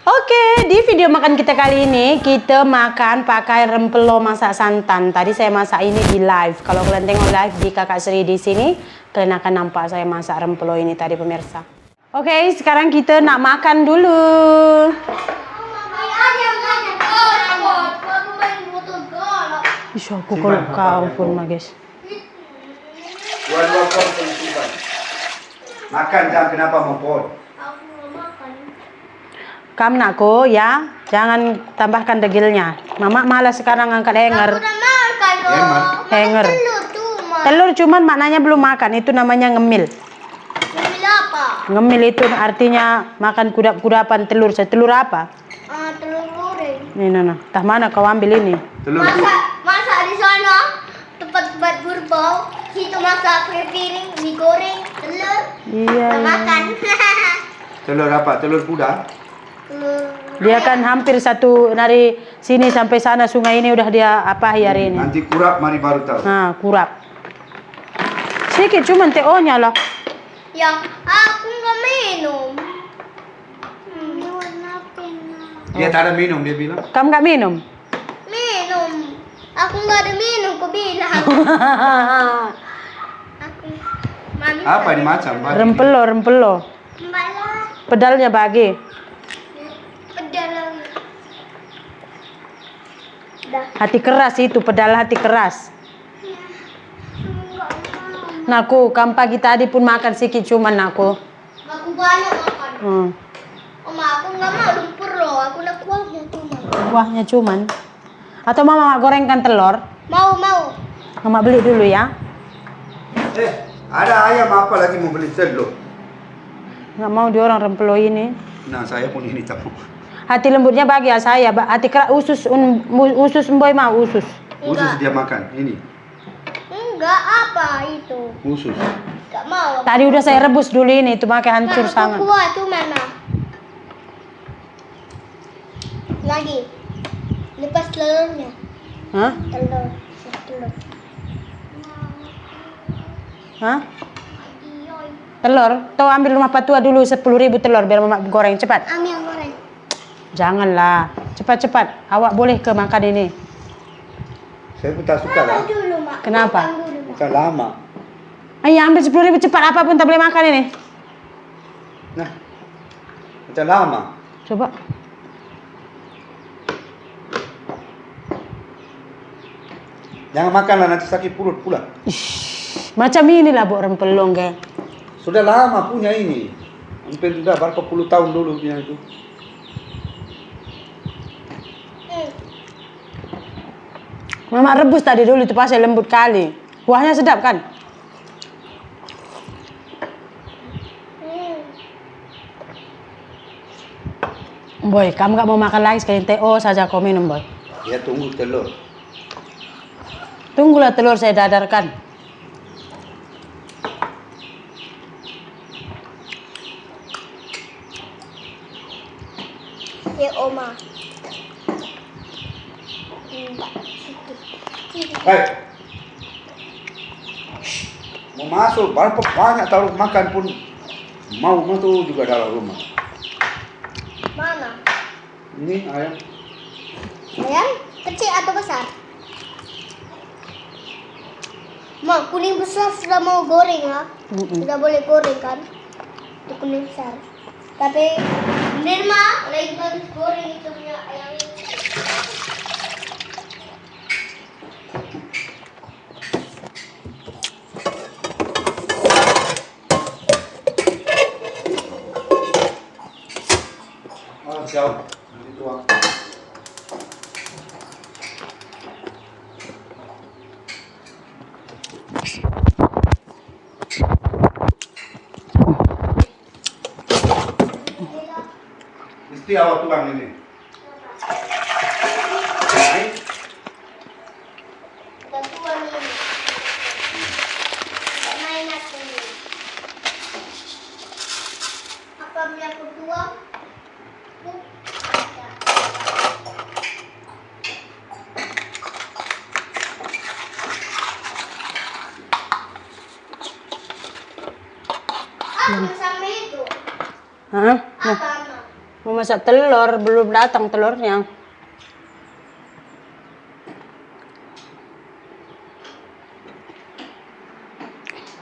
Oke, di video makan kita kali ini kita makan pakai rempelo masak santan. Tadi saya masak ini di live. Kalau kalian tengok live di Kakak Sri di sini, kalian akan nampak saya masak rempelo ini tadi pemirsa. Oke, sekarang kita nak makan dulu. Isya aku kalau kau pun guys. Dua-dua pot simpan. Makan jam kenapa mau pot? Kamu nakku ya, jangan tambahkan degilnya. Mama malas sekarang angkat hanger. Hanger. Telur cuman maknanya belum makan, itu namanya ngemil. Ngemil apa? Ngemil itu artinya makan kudap-kudapan telur. Telur apa? Telur goreng. Nih, Nana. Tah mana kau ambil ini? Telur. Masak di sana tempat berbau. Situ masak piring, digoreng, telur. Iya. Makan. Telur apa? Telur kuda? Dia kan hampir satu dari sini sampai sana sungai ini udah dia apa hari ini. Nanti kurap mari baru tahu. Nah, kurap. Sedikit cuman TO-nya lah. Ya, aku nggak minum. Dia tak ada minum dia bilang. Kamu nggak minum? Minum. Aku nggak ada minum, kau bilang. Aku. Mami. Apa ini macam? Rempelo, rempelo. Malah. Pedalnya bagi. Pedal. Dah. Hati keras itu, pedal hati keras. Naku, kamu pagi tadi pun makan sedikit cuman naku. Aku banyak makan. Oma, aku nggak mau lumpur loh. Aku nak kuahnya cuma. Kuahnya cuman. Atau mama gorengkan telur? Mau. Mama beli dulu ya. Ada ayam apa lagi mau beli telur? Nggak mau dia orang rempelo ini. Nah, saya pun ini tak mau. Hati lembutnya bagi ya saya. Hati keras usus mboy mau usus. Usus dia makan ini. Enggak, apa itu? Usus. Enggak mau. Tadi udah saya rebus dulu ini, itu pakai hancur sangat. Kuah tuh mana? Lagi. Lepas telurnya. Hah? Telur. Hah? Telur? Tuh ambil rumah patua dulu 10.000 telur biar mama goreng cepat. Ami yang goreng. Janganlah, cepat-cepat. Awak boleh ke makan ini. Saya pun tak suka lah. Dulu, Mak. Kenapa? Makan dulu, Mak. Bukan lama. Ayo ambil 10.000 cepat, apapun tak boleh makan ini. Nah, macam lama. Coba. Jangan makanlah nanti sakit perut pula. Macam inilah bu rempelong geng. Sudah lama punya ini. Hampir sudah berapa puluh tahun dulu punya itu. Mama rebus tadi dulu itu pasal lembut kali. Kuahnya sedap kan? Boy, kamu gak mau makan lagi sekali TO saja kau minum boy. Ya tunggu telur. Tunggulah telur saya dadarkan. Ya, Oma. Hei. Mau masuk, berapa banyak taruh makan pun mau masuk juga dalam rumah. Mana? Ini ayam. Ayam kecil atau besar? Mak, kuning besar sudah mau goreng lah. Sudah boleh goreng kan? Itu kuning besar. Tapi Nirma lagi bagus goreng itu punya ayam ini. Oh, jauh. Nanti tuang. Mesti awak tuang ini. Kita tuang ini. Tak main aku ini. Apa punya aku tuang? Apa sama itu? Hah? Apa, Ma? Mau masak telur, belum datang telurnya.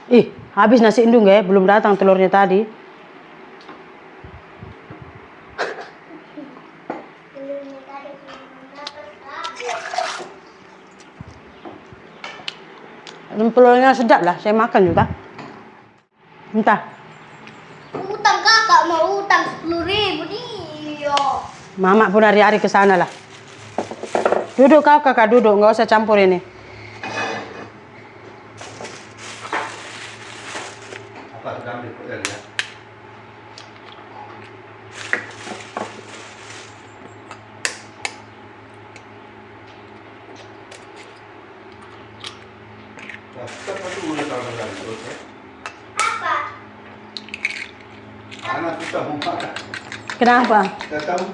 Ih, habis nasi indung ya, belum datang telurnya tadi. Rempelolnya sedap lah, saya makan juga. Entah, Utang kakak mau utang 10.000 nih. Mama pun hari-hari ke sana lah. Duduk kau kakak, duduk, nggak usah campur ini. Apa sedang di hotel ya? Siapa tuh udah tahu dari terus ya? Apa? Anak kita mau makan. Kenapa? Kita tahu.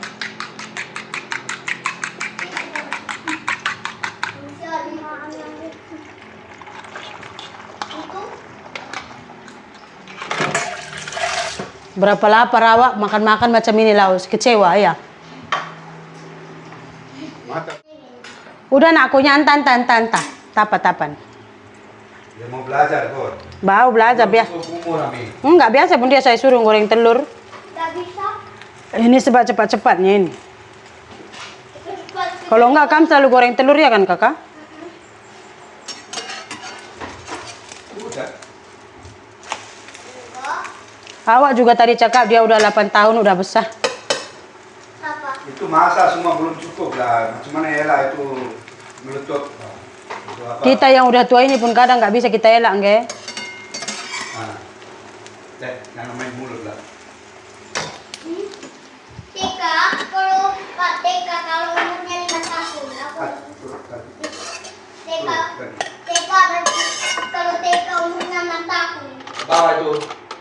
Berapa lapar awak makan-makan macam ini Laus? Kecewa ya? Mata. Udah nak aku nyantan tapan. Dia mau belajar kok. Bau belajar biasa. Umur Ami. Enggak biasa pun dia saya suruh goreng telur. Gak bisa. Ini sebab cepat-cepatnya ini. Kalau enggak kamu selalu goreng telur ya kan kakak? Udah. Awak juga tadi cakap dia udah 8 tahun udah besar. Apa? Itu masa semua belum cukup lah. Macam mana ya lah itu meletup. Itu apa? Kita yang udah tua ini pun kadang nggak bisa kita elak nggak? Ah. Jangan main mulut lah. Tika, kalau Pak Tika kalau umurnya 5 tahun, aku Tika, Tika berarti kalau Tika umurnya 6 tahun. Bawa itu.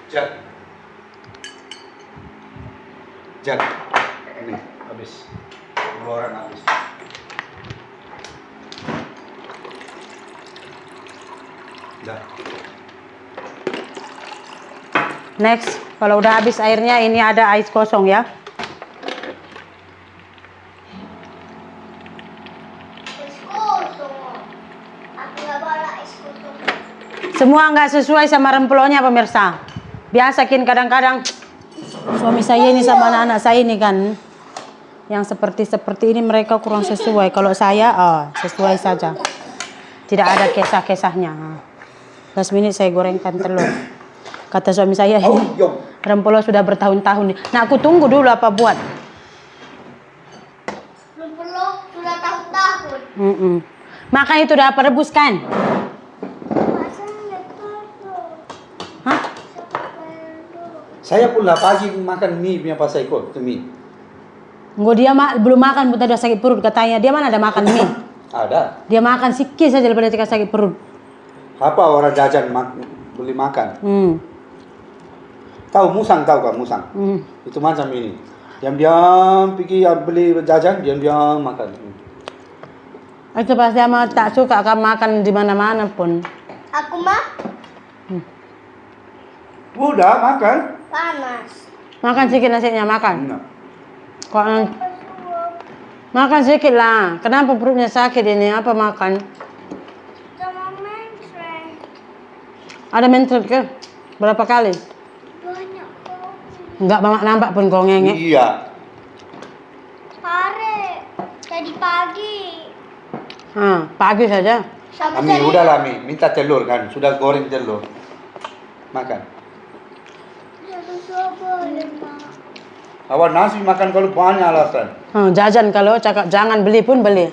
Jak. Ini habis. 2 orang habis. Dah. Next, kalau udah habis airnya ini ada ais kosong ya. Es kosong. Aku nggak bawa es kosong. Semua nggak sesuai sama rempelonnya pemirsa. Biasakin kadang-kadang suami saya ini sama anak-anak saya ini kan yang seperti ini mereka kurang sesuai. Kalau saya sesuai saja. Tidak ada kisah-kisahnya. Last minute saya gorengkan telur. Kata suami saya, rempelo sudah bertahun-tahun. Nah aku tunggu dulu apa buat. Belum perlu, sudah tahun-tahun. Makan itu udah apa rebus kan? Hah? Saya pun lah pagi makan mie punya pas ikut itu mie. Nggak dia belum makan, buta ada sakit perut katanya. Dia mana ada makan mie? Ada. Dia makan sikit saja daripada dia sakit perut. Apa orang jajan beli makan? Tahu musang tahu kan musang? Itu macam ini. Diam-diam pergi beli jajan, diam-diam makan. Itu pasti ama tak suka kamu makan di mana-mana pun. Aku mah Udah makan. panas. Makan sedikit nasinya makan. Enggak. Kok makan sedikit lah. Kenapa perutnya sakit ini? Apa makan? Sama mencret. Ada mencret ke? Berapa kali? Banyak kok. Enggak nampak pun kau ngenge. Iya. Pare. Tadi pagi. Pagi saja. Sama Ami udahlah Mi, minta telur kan, sudah goreng telur. Makan. Awak nasi makan kalau banyak alasan. Jajan kalau cakap jangan beli pun beli.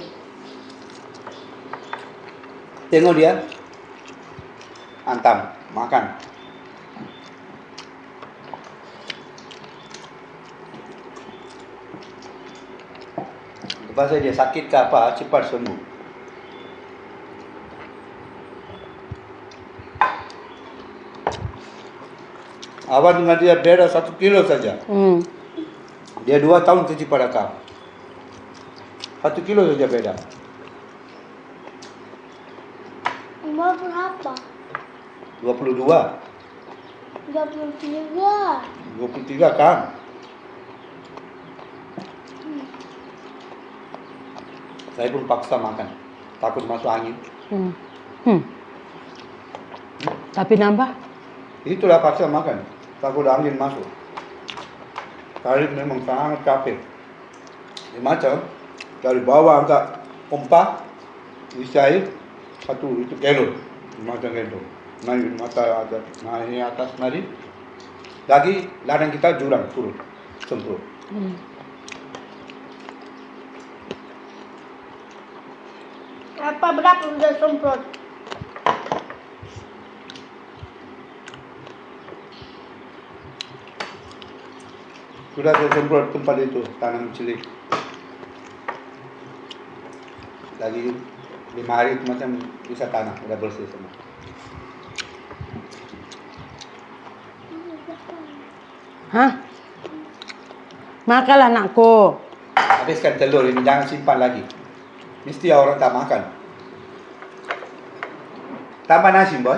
Tengok dia. Antam, makan. Lepas dia sakit ke apa, cepat sembuh. Awak dengan dia beda 1 kilo saja. Dia 2 tahun kecil pada kau. 1 kilo saja beda. Umur berapa? 22. 23. 23 kan? Saya pun paksa makan, takut masuk angin. Tapi nambah. Itulah paksa makan, takut angin masuk. Tadi memang sangat capek. Ini macam dari bawah angkat pompa, isi air 1 kilo, macam itu. Naik mata atas, naik atas nari. Lagi ladang kita jurang turun, semprot. Apa berapa udah semprot? Sudah saya semprot tempat itu, tanam cilik. Lagi 5 hari macam bisa tanah, udah bersih semua. Hah? Makanlah anakku. Habiskan telur ini, jangan simpan lagi. Mesti orang tak makan. Tambah nasi, boy.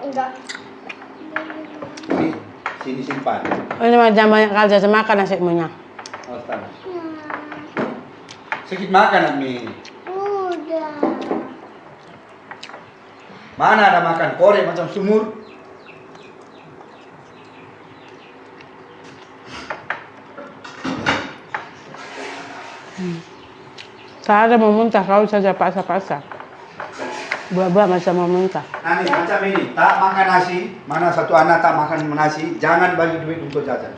Enggak. Ini, sini simpan. Ini macam banyak kali saya makan nasi punya. Oh, tambah. Sedikit makan, Ami. Udah. Mana ada makan korek macam sumur? Saya ada mau muntah, kau saja paksa-paksa. Buah-buah macam mau muntah. Nanti macam ini, tak makan nasi, mana satu anak tak makan nasi, jangan bagi duit untuk jajan.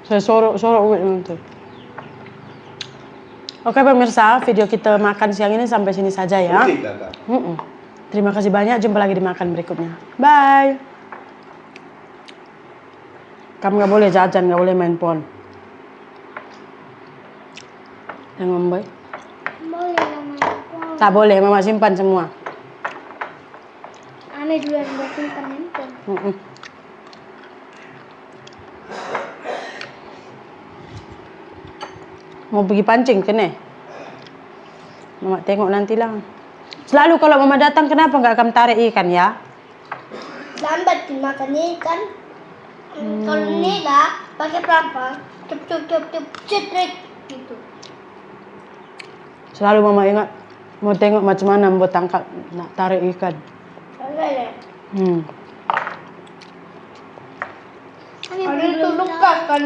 Saya sorok duit nanti. Oke pemirsa, video kita makan siang ini sampai sini saja ya. Putih, Kakak. Terima kasih banyak, jumpa lagi di makan berikutnya. Bye. Kamu nggak boleh jajan, nggak boleh main phone. Jangan boy. Boleh lama. Tak boleh, mama simpan semua. Ane dulu yang udah simpan handphone. Mau pergi pancing ke nih? Mama tengok nantilah. Selalu kalau mama datang kenapa nggak kamu tarik ikan ya? Lambat makan ikan. Kalau ini lah pakai berapa? Cep cetrik gitu. Selalu mama ingat mau tengok macam mana mau tangkap nak tarik ikan. Boleh. Ada itu lepas kan?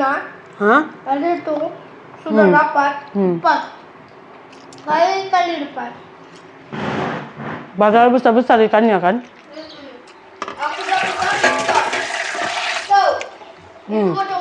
Hah? Ada itu sudah dapat lepas. Kali lepas. Padahal besar-besar ikannya kan? Aku dapat lepas. Tuh. Itu